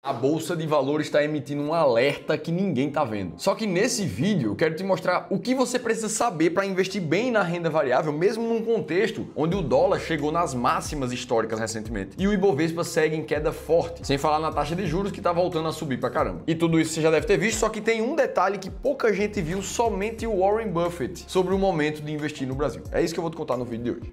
A Bolsa de Valores está emitindo um alerta que ninguém está vendo. Só que nesse vídeo eu quero te mostrar o que você precisa saber para investir bem na renda variável, mesmo num contexto onde o dólar chegou nas máximas históricas recentemente e o Ibovespa segue em queda forte, sem falar na taxa de juros que está voltando a subir pra caramba. E tudo isso você já deve ter visto, só que tem um detalhe que pouca gente viu, somente o Warren Buffett, sobre o momento de investir no Brasil. É isso que eu vou te contar no vídeo de hoje.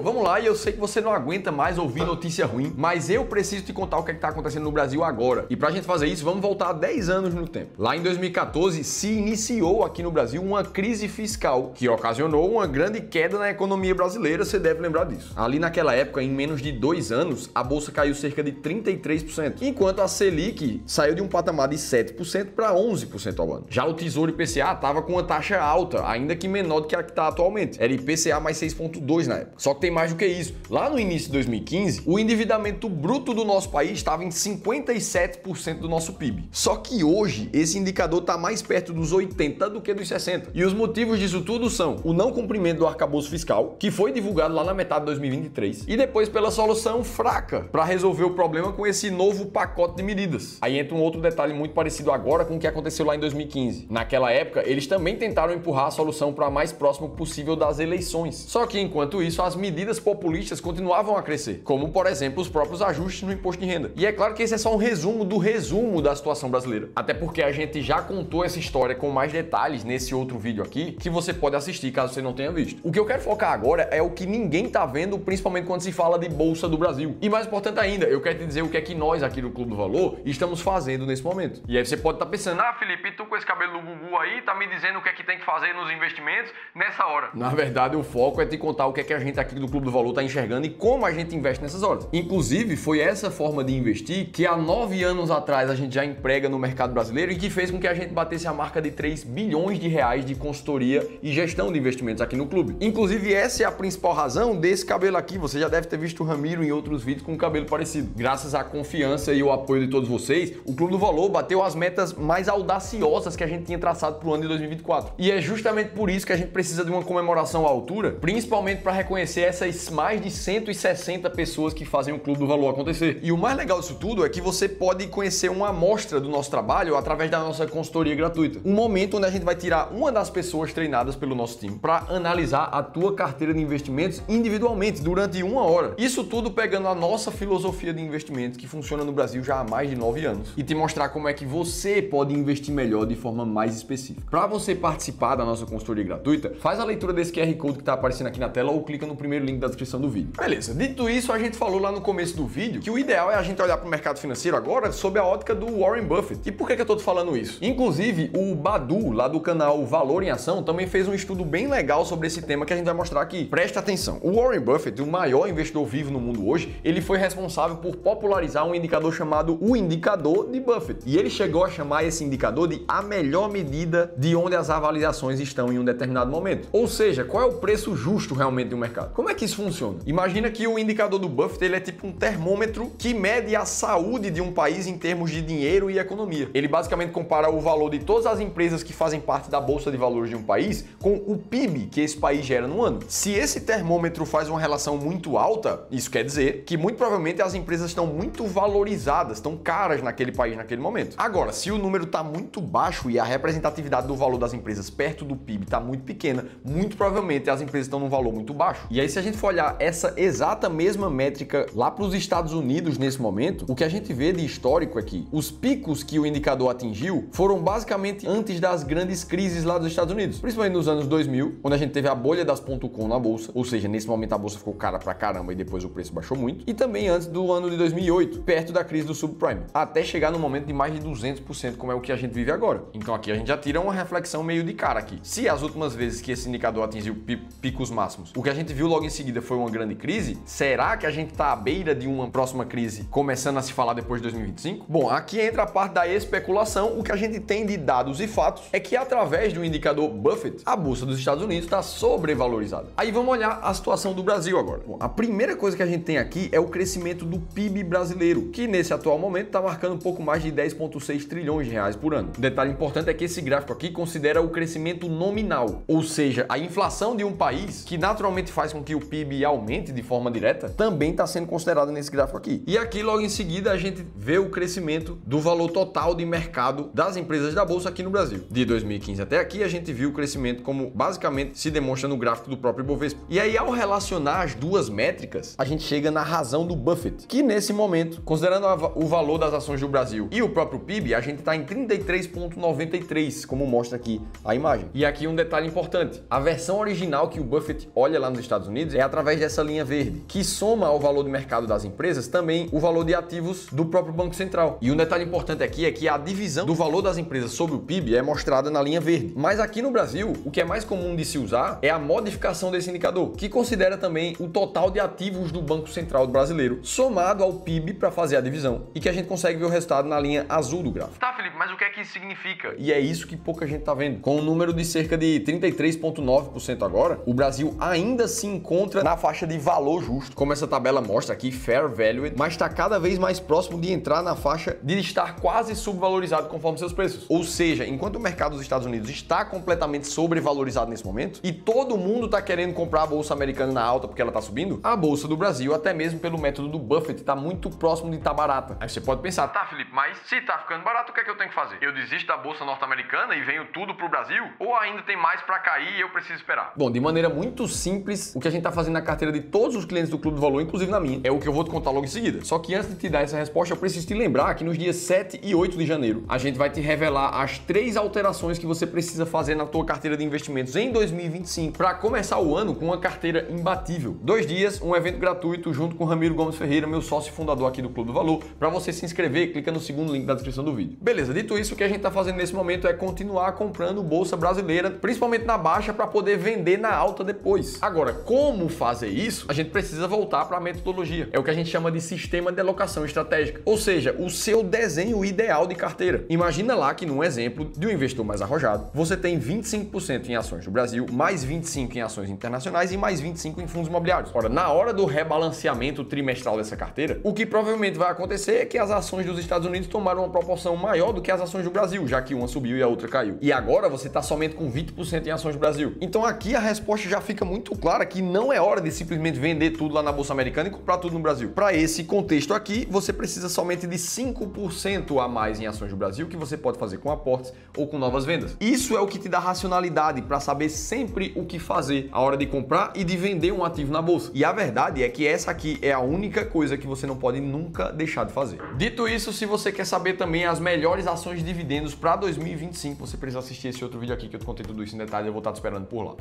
Vamos lá, e eu sei que você não aguenta mais ouvir notícia ruim, mas eu preciso te contar o que está acontecendo no Brasil agora. E pra gente fazer isso, vamos voltar 10 anos no tempo. Lá em 2014, se iniciou aqui no Brasil uma crise fiscal que ocasionou uma grande queda na economia brasileira, você deve lembrar disso. Ali naquela época, em menos de 2 anos, a bolsa caiu cerca de 33%, enquanto a Selic saiu de um patamar de 7% para 11% ao ano. Já o Tesouro IPCA estava com uma taxa alta, ainda que menor do que a que está atualmente. Era IPCA mais 6,2 na época. Só que tem mais do que isso. Lá no início de 2015, o endividamento bruto do nosso país estava em 57% do nosso PIB. Só que hoje, esse indicador está mais perto dos 80% do que dos 60%. E os motivos disso tudo são o não cumprimento do arcabouço fiscal, que foi divulgado lá na metade de 2023, e depois pela solução fraca para resolver o problema com esse novo pacote de medidas. Aí entra um outro detalhe muito parecido agora com o que aconteceu lá em 2015. Naquela época, eles também tentaram empurrar a solução para mais próximo possível das eleições. Só que enquanto isso, as medidas populistas continuavam a crescer, como por exemplo os próprios ajustes no imposto de renda. E é claro que esse é só um resumo do resumo da situação brasileira, até porque a gente já contou essa história com mais detalhes nesse outro vídeo aqui, que você pode assistir caso você não tenha visto. O que eu quero focar agora é o que ninguém tá vendo, principalmente quando se fala de Bolsa do Brasil. E mais importante ainda, eu quero te dizer o que é que nós aqui do Clube do Valor estamos fazendo nesse momento. E aí você pode estar pensando, Felipe, tu com esse cabelo do Gugu aí, tá me dizendo o que é que tem que fazer nos investimentos nessa hora. Na verdade, o foco é te contar o que é que a gente aqui do Clube do Valor está enxergando e como a gente investe nessas horas. Inclusive, foi essa forma de investir que há 9 anos atrás a gente já emprega no mercado brasileiro e que fez com que a gente batesse a marca de 3 bilhões de reais de consultoria e gestão de investimentos aqui no clube. Inclusive, essa é a principal razão desse cabelo aqui. Você já deve ter visto o Ramiro em outros vídeos com um cabelo parecido. Graças à confiança e ao apoio de todos vocês, o Clube do Valor bateu as metas mais audaciosas que a gente tinha traçado para o ano de 2024. E é justamente por isso que a gente precisa de uma comemoração à altura, principalmente para reconhecer essas mais de 160 pessoas que fazem o Clube do Valor acontecer. E o mais legal disso tudo é que você pode conhecer uma amostra do nosso trabalho através da nossa consultoria gratuita. Um momento onde a gente vai tirar uma das pessoas treinadas pelo nosso time para analisar a tua carteira de investimentos individualmente durante 1 hora. Isso tudo pegando a nossa filosofia de investimentos que funciona no Brasil já há mais de 9 anos e te mostrar como é que você pode investir melhor de forma mais específica. Para você participar da nossa consultoria gratuita, faz a leitura desse QR Code que está aparecendo aqui na tela ou clica no primeiro link da descrição do vídeo. Beleza, dito isso, a gente falou lá no começo do vídeo que o ideal é a gente olhar para o mercado financeiro agora sob a ótica do Warren Buffett. E por que eu tô te falando isso? Inclusive, o Badu, lá do canal Valor em Ação, também fez um estudo bem legal sobre esse tema que a gente vai mostrar aqui. Presta atenção, o Warren Buffett, o maior investidor vivo no mundo hoje, ele foi responsável por popularizar um indicador chamado o indicador de Buffett. E ele chegou a chamar esse indicador de a melhor medida de onde as avaliações estão em um determinado momento. Ou seja, qual é o preço justo realmente do mercado? Como é que isso funciona? Imagina que o indicador do Buffett ele é tipo um termômetro que mede a saúde de um país em termos de dinheiro e economia. Ele basicamente compara o valor de todas as empresas que fazem parte da bolsa de valores de um país com o PIB que esse país gera no ano. Se esse termômetro faz uma relação muito alta, isso quer dizer que muito provavelmente as empresas estão muito valorizadas, estão caras naquele país naquele momento. Agora, se o número está muito baixo e a representatividade do valor das empresas perto do PIB está muito pequena, muito provavelmente as empresas estão num valor muito baixo. E aí, se a gente for olhar essa exata mesma métrica lá para os Estados Unidos nesse momento, o que a gente vê de histórico é que os picos que o indicador atingiu foram basicamente antes das grandes crises lá dos Estados Unidos, principalmente nos anos 2000, quando a gente teve a bolha das .com na bolsa, ou seja, nesse momento a bolsa ficou cara pra caramba e depois o preço baixou muito, e também antes do ano de 2008, perto da crise do subprime, até chegar no momento de mais de 200%, como é o que a gente vive agora. Então aqui a gente já tira uma reflexão meio de cara aqui. Se as últimas vezes que esse indicador atingiu picos máximos, o que a gente viu logo em seguida foi uma grande crise, será que a gente está à beira de uma próxima crise começando a se falar depois de 2025? Bom, aqui entra a parte da especulação. O que a gente tem de dados e fatos é que através do indicador Buffett, a bolsa dos Estados Unidos está sobrevalorizada. Aí vamos olhar a situação do Brasil agora. Bom, a primeira coisa que a gente tem aqui é o crescimento do PIB brasileiro, que nesse atual momento está marcando um pouco mais de 10,6 trilhões de reais por ano. Um detalhe importante é que esse gráfico aqui considera o crescimento nominal, ou seja, a inflação de um país, que naturalmente faz com que o PIB PIB aumente de forma direta, também está sendo considerada nesse gráfico aqui. E aqui, logo em seguida, a gente vê o crescimento do valor total de mercado das empresas da Bolsa aqui no Brasil. De 2015 até aqui, a gente viu o crescimento como basicamente se demonstra no gráfico do próprio Ibovespa. E aí, ao relacionar as duas métricas, a gente chega na razão do Buffett, que nesse momento, considerando o valor das ações do Brasil e o próprio PIB, a gente está em 33,93, como mostra aqui a imagem. E aqui um detalhe importante, a versão original que o Buffett olha lá nos Estados Unidos é através dessa linha verde, que soma ao valor de mercado das empresas também o valor de ativos do próprio Banco Central. E um detalhe importante aqui é que a divisão do valor das empresas sobre o PIB é mostrada na linha verde. Mas aqui no Brasil, o que é mais comum de se usar é a modificação desse indicador, que considera também o total de ativos do Banco Central brasileiro, somado ao PIB para fazer a divisão, e que a gente consegue ver o resultado na linha azul do gráfico. Tá, Felipe, mas o que é que isso significa? E é isso que pouca gente tá vendo. Com um número de cerca de 33,9% agora, o Brasil ainda se encontra na faixa de valor justo, como essa tabela mostra aqui, Fair Valued, mas está cada vez mais próximo de entrar na faixa de estar quase subvalorizado conforme seus preços. Ou seja, enquanto o mercado dos Estados Unidos está completamente sobrevalorizado nesse momento e todo mundo está querendo comprar a bolsa americana na alta porque ela está subindo, a bolsa do Brasil, até mesmo pelo método do Buffett, está muito próximo de estar barata. Aí você pode pensar, tá, Felipe, mas se tá ficando barato, o que é que eu tenho que fazer? Eu desisto da bolsa norte-americana e venho tudo pro Brasil? Ou ainda tem mais para cair e eu preciso esperar? Bom, de maneira muito simples, o que a gente tá fazendo na carteira de todos os clientes do Clube do Valor, inclusive na minha, é o que eu vou te contar logo em seguida. Só que antes de te dar essa resposta, eu preciso te lembrar que nos dias 7 e 8 de janeiro, a gente vai te revelar as 3 alterações que você precisa fazer na tua carteira de investimentos em 2025 para começar o ano com uma carteira imbatível. 2 dias, um evento gratuito junto com Ramiro Gomes Ferreira, meu sócio fundador aqui do Clube do Valor. Para você se inscrever, clica no segundo link da descrição do vídeo. Beleza, dito isso, o que a gente tá fazendo nesse momento é continuar comprando bolsa brasileira, principalmente na baixa, para poder vender na alta depois. Agora, como fazer isso? A gente precisa voltar para a metodologia. É o que a gente chama de sistema de alocação estratégica. Ou seja, o seu desenho ideal de carteira. Imagina lá que num exemplo de um investidor mais arrojado, você tem 25% em ações do Brasil, mais 25% em ações internacionais e mais 25% em fundos imobiliários. Ora, na hora do rebalanceamento trimestral dessa carteira, o que provavelmente vai acontecer é que as ações dos Estados Unidos tomaram uma proporção maior do que as ações do Brasil, já que uma subiu e a outra caiu. E agora você está somente com 20% em ações do Brasil. Então aqui a resposta já fica muito clara que não é hora de simplesmente vender tudo lá na Bolsa Americana e comprar tudo no Brasil. Para esse contexto aqui, você precisa somente de 5% a mais em ações do Brasil, que você pode fazer com aportes ou com novas vendas. Isso é o que te dá racionalidade para saber sempre o que fazer a hora de comprar e de vender um ativo na bolsa. E a verdade é que essa aqui é a única coisa que você não pode nunca deixar de fazer. Dito isso, se você quer saber também as melhores ações de dividendos para 2025, você precisa assistir esse outro vídeo aqui que eu te contei tudo isso em detalhe, eu vou estar te esperando por lá.